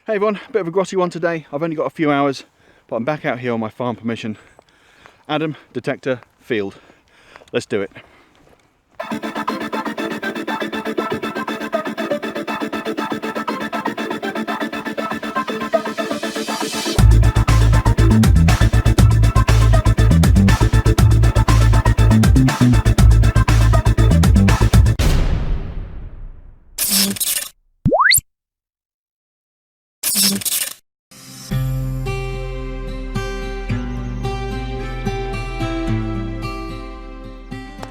Hey everyone, bit of a grotty one today. I've only got a few hours, but I'm back out here on my farm permission. Adam, detector, field. Let's do it.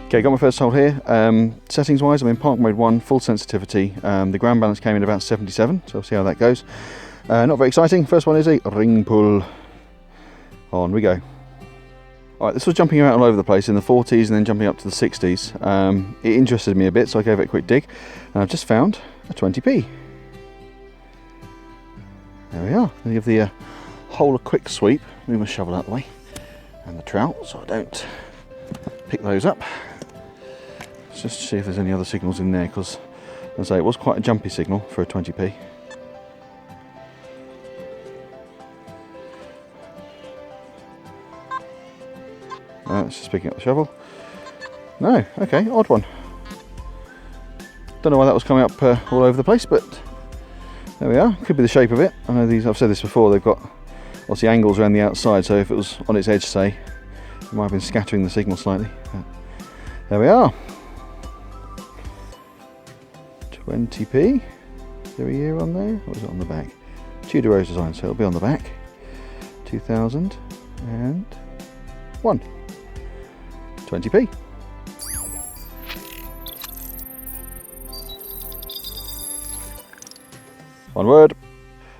Okay, got my first hole here. Settings wise, I'm in park mode 1, full sensitivity. The ground balance came in about 77, so we'll see how that goes. Not very exciting. First one is a ring pull. On we go. Alright, this was jumping around all over the place in the 40s and then jumping up to the 60s. It interested me a bit, so I gave it a quick dig. And I've just found a 20p. There we are. I'll give the hole a quick sweep. Move my shovel out of the way. And the trowel, so I don't pick those up. Let's just see if there's any other signals in there, because as I say, it was quite a jumpy signal for a 20p. It's just picking up the shovel. No, okay, odd one. Don't know why that was coming up all over the place, but there we are. Could be the shape of it. I know these, I've said this before, they've got lots of angles around the outside, so if it was on its edge, say, it might have been scattering the signal slightly. But there we are. 20p. Is there a year on there? Or is it on the back? Tudor Rose design, so it'll be on the back. 2001. 20p. One word.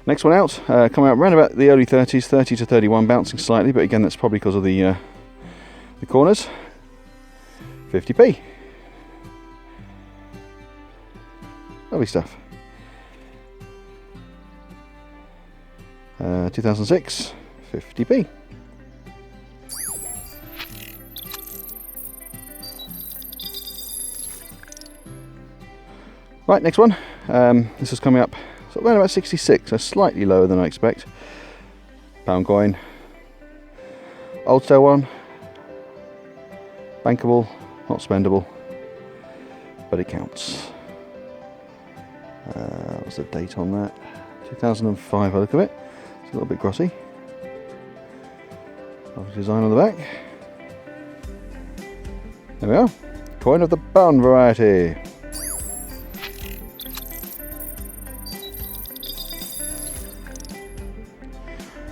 Next one out, coming out around about the early 30s, 30 to 31, bouncing slightly, but again that's probably because of the corners. 50p. Lovely stuff. 2006, 50p. Right, next one. This is coming up sort of around about 66, so slightly lower than I expect. Pound coin. Old style one. Bankable, not spendable, but it counts. What's the date on that? 2005 I look of it. It's a little bit glossy. Lovely design on the back. There we are. Coin of the bun variety.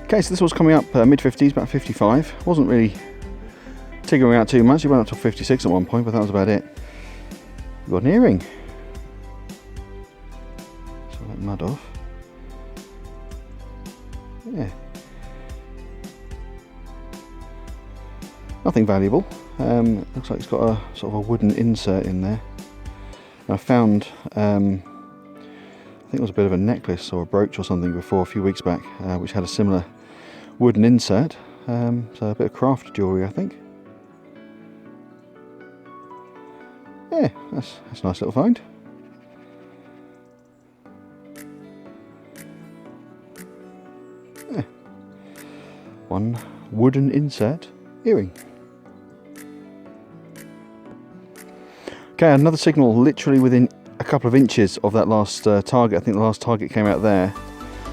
Okay, so this was coming up mid-50s, about 55. Wasn't really tiggering out too much. It went up to 56 at one point, but that was about it. We've got an earring. So that mud off. Yeah. Nothing valuable. Looks like it's got a sort of a wooden insert in there. And I found, I think it was a bit of a necklace or a brooch or something before a few weeks back, which had a similar wooden insert. So a bit of craft jewellery, I think. Yeah, that's a nice little find. Yeah. One wooden insert earring. Okay, another signal literally within a couple of inches of that last target. I think the last target came out there.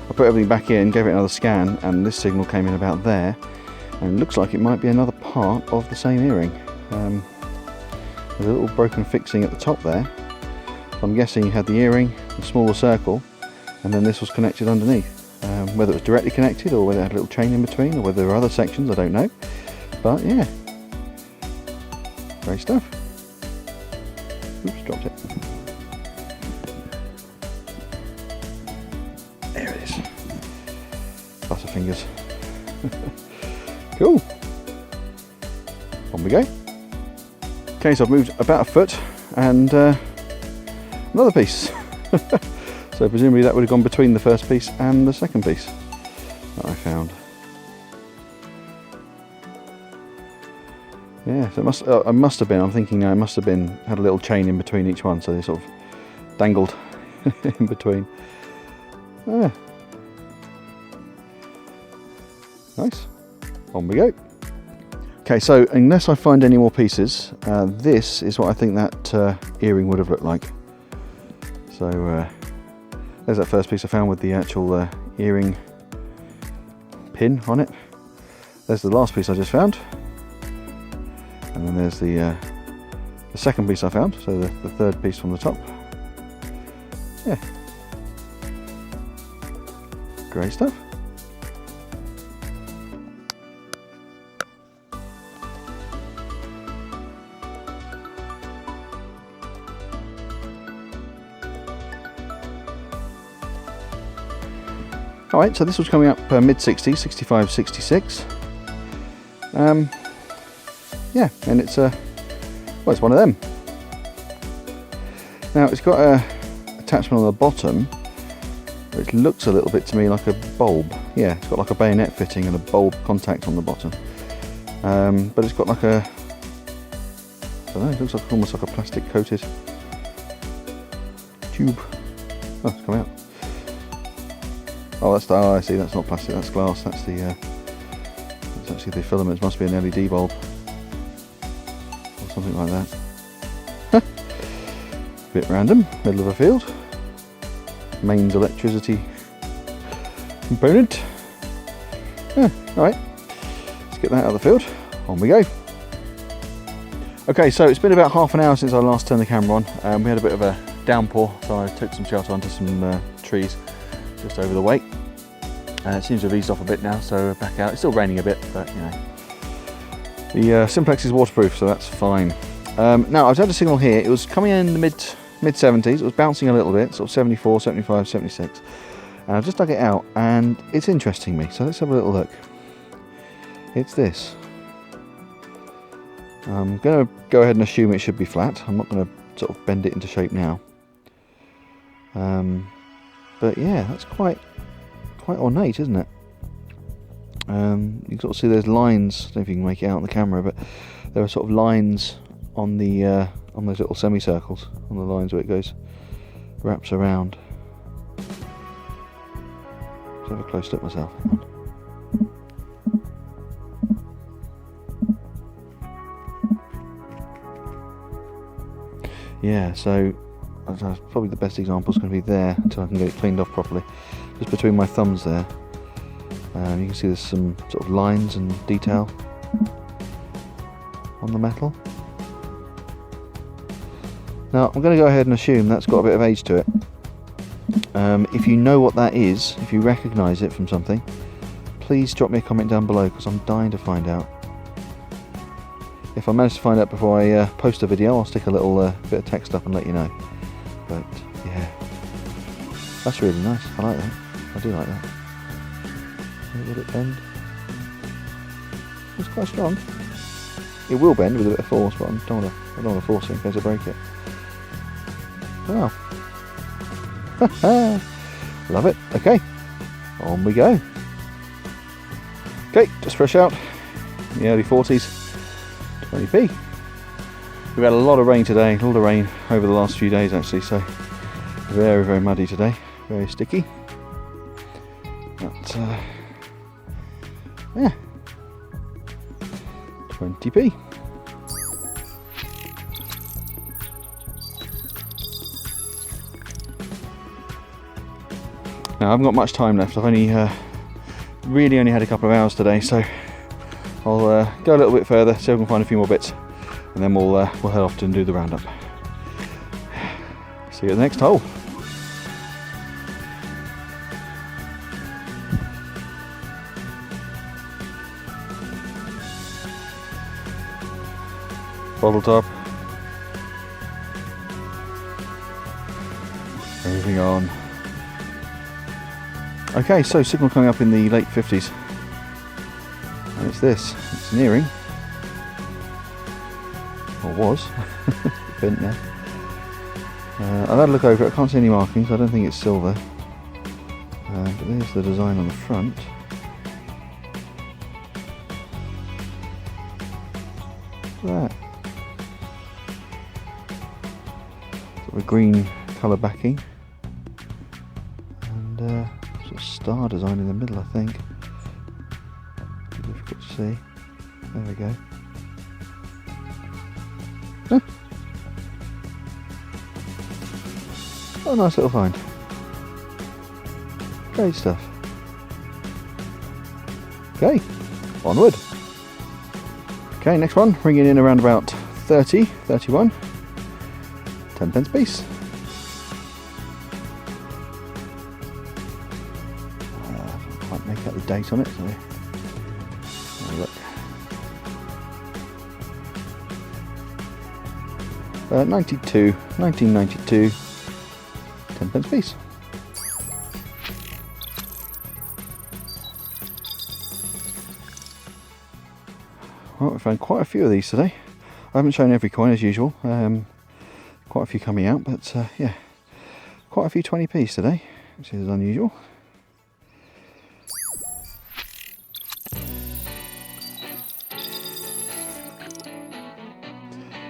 I put everything back in, gave it another scan, and this signal came in about there. And it looks like it might be another part of the same earring. There's a little broken fixing at the top there. So I'm guessing you had the earring, the smaller circle, and then this was connected underneath. Whether it was directly connected or whether it had a little chain in between or whether there were other sections, I don't know. But yeah, great stuff. Oops, dropped it. There it is. Butterfingers. Cool. On we go. Okay, so I've moved about a foot and another piece. So presumably that would have gone between the first piece and the second piece that I found. Yeah, so it must have been, I'm thinking now, it must have been, had a little chain in between each one, so they sort of dangled in between. Ah, Nice. On we go. Okay, so unless I find any more pieces, this is what I think that earring would have looked like. So there's that first piece I found with the actual earring pin on it. There's the last piece I just found. And then there's the second piece I found, so the third piece from the top. Yeah. Great stuff. Alright, so this was coming up mid-60s, 65, 66. Yeah, and it's well, it's one of them. Now it's got a attachment on the bottom, which looks a little bit to me like a bulb. Yeah, it's got like a bayonet fitting and a bulb contact on the bottom. But it's got like a, I don't know, it looks like almost like a plastic coated tube. Oh, it's come out. Oh, that's the, oh, I see, that's not plastic, that's glass. That's the, that's actually the filament. It must be an LED bulb. Or something like that. Bit random, middle of a field. Mains electricity component. Yeah, alright. Let's get that out of the field. On we go. Okay, so it's been about half an hour since I last turned the camera on. We had a bit of a downpour, so I took some shelter onto some trees just over the way. It seems to have eased off a bit now, so we're back out. It's still raining a bit, but you know. The Simplex is waterproof, so that's fine. Now, I've had a signal here. It was coming in the mid-70s. It was bouncing a little bit, sort of 74, 75, 76. And I've just dug it out, and it's interesting me. So let's have a little look. It's this. I'm going to go ahead and assume it should be flat. I'm not going to sort of bend it into shape now. But yeah, that's quite ornate, isn't it? You can sort of see there's lines. I don't know if you can make it out on the camera, but there are sort of lines on the on those little semicircles, on the lines where it goes, wraps around. Let's have a close look myself. Yeah, so probably the best example is going to be there until I can get it cleaned off properly. Just between my thumbs there, you can see there's some sort of lines and detail on the metal. Now I'm going to go ahead and assume that's got a bit of age to it. If you know what that is, if you recognise it from something, please drop me a comment down below, because I'm dying to find out. If I manage to find out before I post a video, I'll stick a little bit of text up and let you know. But yeah, that's really nice. I like that. I do like that. Will it bend? It's quite strong. It will bend with a bit of force, but I don't want to force it in case I break it. Wow. Love it. Okay, on we go. Okay, just fresh out. In the early 40s. 20p. We've had a lot of rain today, a lot of rain over the last few days actually, so very, very muddy today, very sticky. But yeah, 20p. Now I haven't got much time left. I've only really only had a couple of hours today, so I'll go a little bit further, see if I can find a few more bits, and then we'll head off and do the roundup. See you at the next hole. Bottle top. Moving on. Okay, so signal coming up in the late 50s. And it's this. It's an earring. Or was. Bent now. I've had a look over it. I can't see any markings. I don't think it's silver. But there's the design on the front. Look at that. Sort of a green colour backing. And sort of star design in the middle, I think. difficult to see. There we go. Huh. Oh, nice little find. Great stuff. Okay, onward. Okay, next one, bringing in around about 30, 31. 10p piece. Can't make out the date on it, so have a look. 1992, 10p piece. Well, we found quite a few of these today. I haven't shown every coin as usual. Quite a few coming out, but yeah, quite a few 20p's today, which is unusual.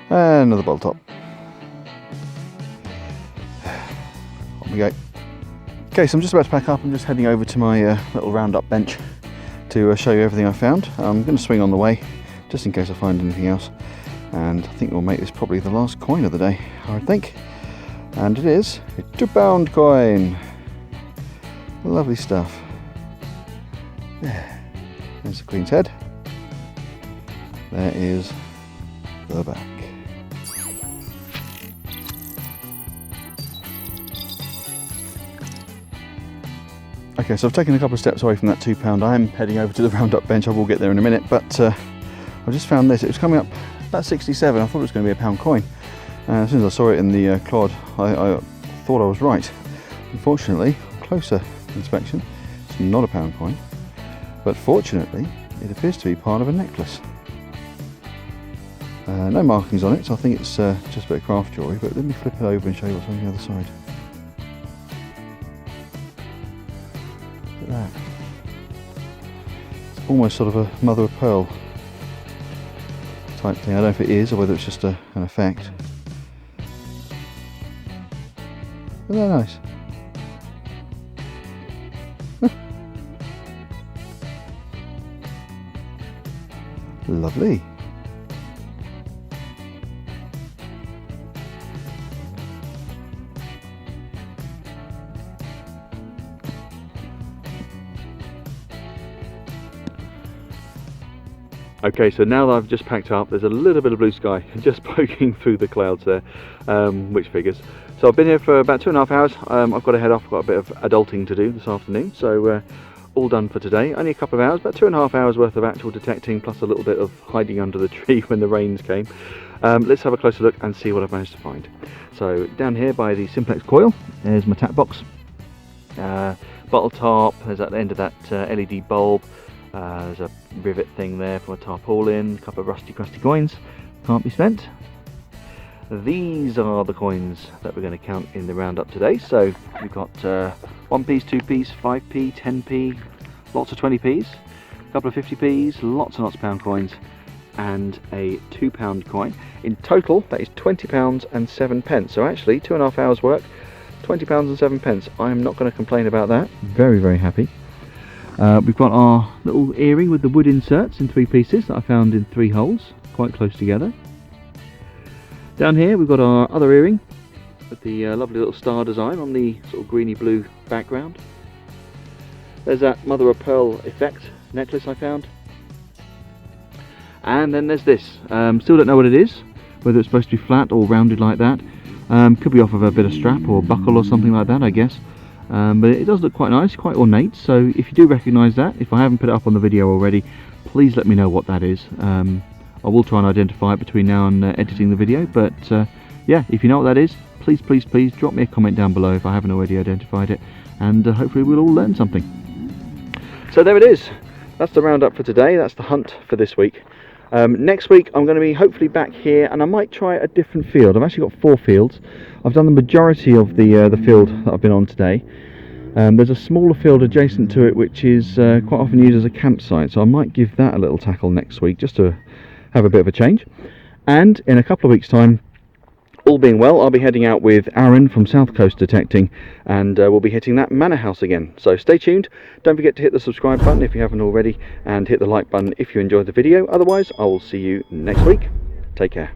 And another bottle top. On we go. Okay, so I'm just about to pack up. I'm just heading over to my little roundup bench to show you everything I found. I'm going to swing on the way, just in case I find anything else. And I think we'll make this probably the last coin of the day, I would think. And it is a £2 coin. Lovely stuff. There's the Queen's head. There is the back. Okay, so I've taken a couple of steps away from that £2. I am heading over to the roundup bench. I will get there in a minute, but I just found this. It was coming up about 67. I thought it was going to be a £1 coin. As soon as I saw it in the clod, I thought I was right. Unfortunately, closer inspection, it's not a £1 coin, but fortunately, it appears to be part of a necklace. No markings on it, so I think it's just a bit of craft jewellery, but let me flip it over and show you what's on the other side. Look at that. It's almost sort of a mother of pearl type thing. I don't know if it is or whether it's just an effect. Isn't that nice? Lovely. Okay, so now that I've just packed up, there's a little bit of blue sky just poking through the clouds there, which figures. So I've been here for about 2.5 hours. I've got to head off. I've got a bit of adulting to do this afternoon, so all done for today. Only a couple of hours, about 2.5 hours worth of actual detecting, plus a little bit of hiding under the tree when the rains came. Let's have a closer look and see what I've managed to find. So down here by the Simplex coil, there's my tap box. Bottle top, there's at the end of that LED bulb. There's a rivet thing there for a tarpaulin, a couple of rusty crusty coins, can't be spent. These are the coins that we're going to count in the roundup today. So we've got 1p's, 2p's, 5p, 10p, lots of 20p's, a couple of 50p's, lots and lots of pound coins, and a £2 coin. In total, that is £20 and 7p. So actually, 2.5 hours work, £20 and 7p. I'm not going to complain about that. Very, very happy. We've got our little earring with the wood inserts in 3 pieces that I found in 3 holes, quite close together. Down here we've got our other earring with the lovely little star design on the sort of greeny blue background. There's that mother of pearl effect necklace I found. And then there's this. Still don't know what it is, whether it's supposed to be flat or rounded like that. Could be off of a bit of strap or buckle or something like that, I guess. But it does look quite nice, quite ornate, so if you do recognise that, if I haven't put it up on the video already, please let me know what that is. I will try and identify it between now and editing the video, but yeah, if you know what that is, please drop me a comment down below if I haven't already identified it, and hopefully we'll all learn something. So there it is, that's the roundup for today, that's the hunt for this week. Next week I'm going to be hopefully back here, and I might try a different field. I've actually got 4 fields. I've done the majority of the field that I've been on today. There's a smaller field adjacent to it which is quite often used as a campsite, so I might give that a little tackle next week just to have a bit of a change. And in a couple of weeks time All being well, I'll be heading out with Aaron from South Coast Detecting, and we'll be hitting that manor house again. So stay tuned. Don't forget to hit the subscribe button if you haven't already, and hit the like button if you enjoyed the video. Otherwise, I will see you next week. Take care.